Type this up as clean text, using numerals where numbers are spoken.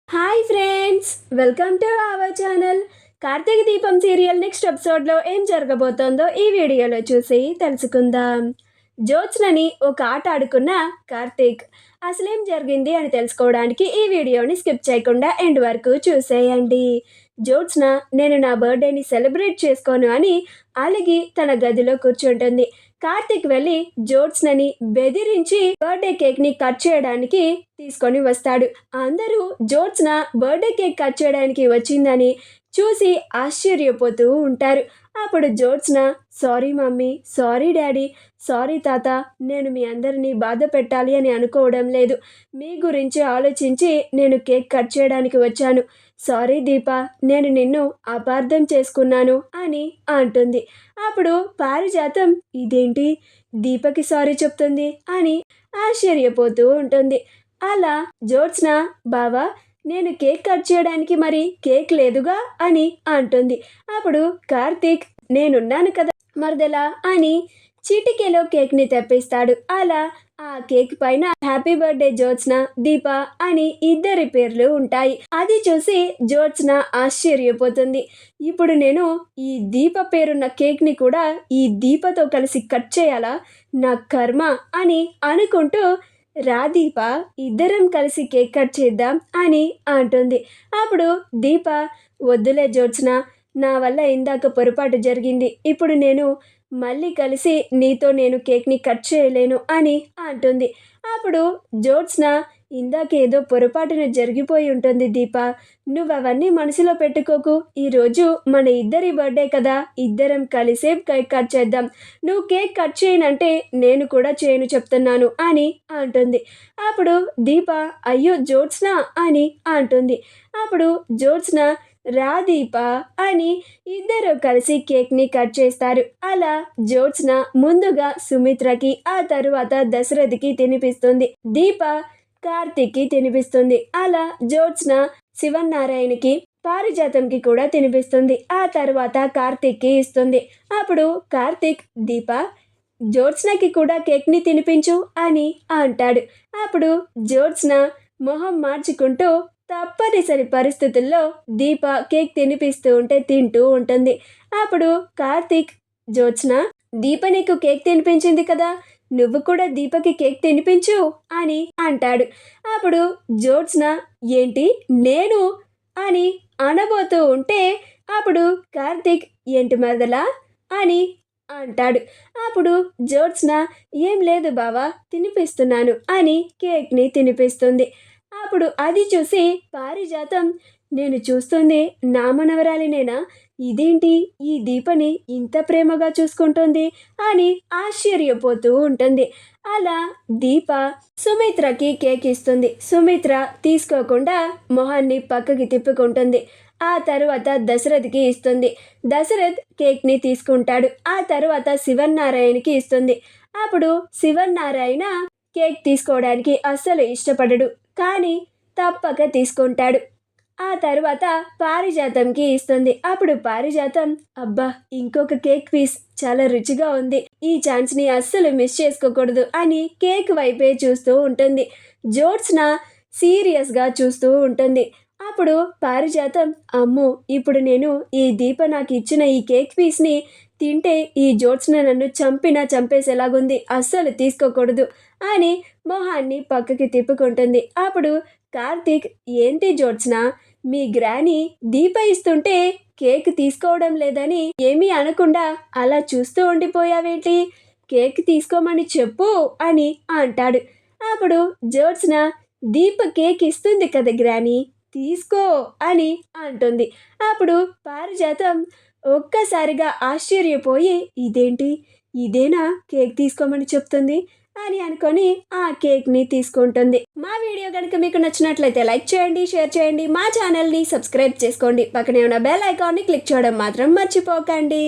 Hi friends, welcome to our channel. Karthika Deepam serial next ఎపిసోడ్లో ఏం జరగబోతోందో ఈ వీడియోలో చూసి తెలుసుకుందాం. జ్యోత్స్నని ఒక ఆట ఆడుకున్న కార్తీక్ అసలేం జరిగింది అని తెలుసుకోవడానికి ఈ వీడియోని స్కిప్ చేయకుండా ఎండ్ వరకు చూసేయండి. జ్యోత్స్న నేను నా బర్త్డేని సెలబ్రేట్ చేసుకోను అని అలిగి తన గదిలో కూర్చుంటుంది. కార్తీక్ వెళ్ళి జ్యోత్స్నని బెదిరించి బర్త్డే కేక్ని కట్ చేయడానికి తీసుకొని వస్తాడు. అందరూ జ్యోత్స్న బర్త్డే కేక్ కట్ చేయడానికి వచ్చిందని చూసి ఆశ్చర్యపోతూ ఉంటారు. అప్పుడు Jyotsna sorry mummy, sorry daddy, sorry తాత, నేను మీ అందరినీ బాధ పెట్టాలి అని అనుకోవడం లేదు. మీ గురించి ఆలోచించి నేను కేక్ కట్ చేయడానికి వచ్చాను. సారీ దీప, నేను నిన్ను అపార్థం చేసుకున్నాను అని అంటుంది. అప్పుడు పారిజాతం ఇదేంటి దీపకి సారీ చెప్తుంది అని ఆశ్చర్యపోతూ ఉంటుంది. అలా జ్యోత్స్న బావా నేను కేక్ కట్ చేయడానికి మరి కేక్ లేదుగా అని అంటుంది. అప్పుడు కార్తీక్ నేనున్నాను కదా మరదలా అని చీటికేలో కేక్ని తెప్పిస్తాడు. అలా ఆ కేక్ పైన హ్యాపీ బర్త్డే జ్యోత్స్న, దీప అని ఇద్దరి పేర్లు ఉంటాయి. అది చూసి జ్యోత్స్న ఆశ్చర్యపోతుంది. ఇప్పుడు నేను ఈ దీప పేరున్న కేక్ని కూడా ఈ దీపతో కలిసి కట్ చేయాలా, నా కర్మ అని అనుకుంటూ రా దీప, ఇద్దరం కలిసి కేక్ కట్ చేద్దాం అని అంటుంది. అప్పుడు దీప వద్దులే జ్యోత్స్న, నా వల్ల ఇందాక పొరపాటు జరిగింది. ఇప్పుడు నేను మళ్ళీ కలిసి నీతో నేను కేక్ని కట్ చేయలేను అని అంటుంది. అప్పుడు జ్యోత్స్న ఇందాక ఏదో పొరపాటున జరిగిపోయి ఉంటుంది దీప, నువ్వు అవన్నీ మనసులో పెట్టుకోకు. ఈరోజు మన ఇద్దరి బర్త్డే కదా, ఇద్దరం కలిసే కేక్ కట్ చేద్దాం. నువ్వు కేక్ కట్ చేయనంటే నేను కూడా చేయను చెప్తున్నాను అని అంటుంది. అప్పుడు దీప అయ్యో జ్యోత్స్న అని అంటుంది. అప్పుడు జ్యోత్స్న రా దీప అని ఇద్దరు కలిసి కేక్ని కట్ చేస్తారు. అలా జ్యోత్స్న ముందుగా సుమిత్రకి, ఆ తరువాత దశరథ్కి తినిపిస్తుంది. దీప కార్తీక్కి తినిపిస్తుంది. అలా జ్యోత్స్న శివనారాయణకి, పారిజాతంకి కూడా తినిపిస్తుంది. ఆ తర్వాత కార్తీక్కి ఇస్తుంది. అప్పుడు కార్తీక్ దీప జ్యోత్స్నకి కూడా కేక్ని తినిపించు అని అంటాడు. అప్పుడు జ్యోత్స్న మొహం మార్చుకుంటూ తప్పనిసరి పరిస్థితుల్లో దీప కేక్ తినిపిస్తూ ఉంటే తింటూ ఉంటుంది. అప్పుడు కార్తీక్ జ్యోత్స్న దీప నీకు కేక్ తినిపించింది కదా, నువ్వు కూడా దీపకి కేక్ తినిపించు అని అంటాడు. అప్పుడు జ్యోత్స్న ఏంటి నేను అని అనబోతూ ఉంటే అప్పుడు కార్తీక్ ఏంటి మరదలా అని అంటాడు. అప్పుడు జ్యోత్స్న ఏం లేదు బావా, తినిపిస్తున్నాను అని కేక్ని తినిపిస్తుంది. అప్పుడు అది చూసి పారిజాతం నేను చూస్తుంది నా మనవరాలినేనా, ఇదేంటి ఈ దీపని ఇంత ప్రేమగా చూసుకుంటుంది అని ఆశ్చర్యపోతూ ఉంటుంది. అలా దీప సుమిత్రకి కేక్ ఇస్తుంది. సుమిత్ర తీసుకోకుండా మొహాన్ని పక్కకి తిప్పుకుంటుంది. ఆ తరువాత దశరథ్కి ఇస్తుంది. దశరథ్ కేక్ని తీసుకుంటాడు. ఆ తరువాత శివనారాయణకి ఇస్తుంది. అప్పుడు శివనారాయణ కేక్ తీసుకోవడానికి అస్సలు ఇష్టపడడు, కానీ తప్పక తీసుకుంటాడు. ఆ తర్వాత పారిజాతంకి ఇస్తుంది. అప్పుడు పారిజాతం అబ్బా ఇంకొక కేక్ పీస్ చాలా రుచిగా ఉంది, ఈ ఛాన్స్ని అస్సలు మిస్ చేసుకోకూడదు అని కేక్ వైపే చూస్తూ ఉంటుంది. జ్యోత్స్న సీరియస్గా చూస్తూ ఉంటుంది. అప్పుడు పారిజాతం అమ్మో ఇప్పుడు నేను ఈ దీప నాకు ఇచ్చిన ఈ కేక్ పీస్ని తింటే ఈ జ్యోత్స్న నన్ను చంపేసేలాగుంది, అస్సలు తీసుకోకూడదు అని మొహాన్ని పక్కకి తిప్పుకుంటుంది. అప్పుడు కార్తీక్ ఏంటి జ్యోత్స్న, మీ గ్రాని దీప ఇస్తుంటే కేక్ తీసుకోవడం లేదని ఏమీ అనకుండా అలా చూస్తూ ఉండిపోయావేంటి, కేక్ తీసుకోమని చెప్పు అని అంటాడు. అప్పుడు జ్యోత్స్న దీప కేక్ ఇస్తుంది కదా గ్రాని, తీసుకో అని అంటుంది. అప్పుడు పారిజాతం ఒక్కసారిగా ఆశ్చర్యపోయి ఇదేంటి, ఇదేనా కేక్ తీసుకోమని చెప్తుంది అని అనుకొని ఆ కేక్ని తీసుకుంటుంది. మా వీడియో కనుక మీకు నచ్చినట్లయితే లైక్ చేయండి, షేర్ చేయండి, మా ఛానల్ని సబ్స్క్రైబ్ చేసుకోండి, పక్కనే ఉన్న బెల్ ఐకాన్ని క్లిక్ చేయడం మాత్రం మర్చిపోకండి.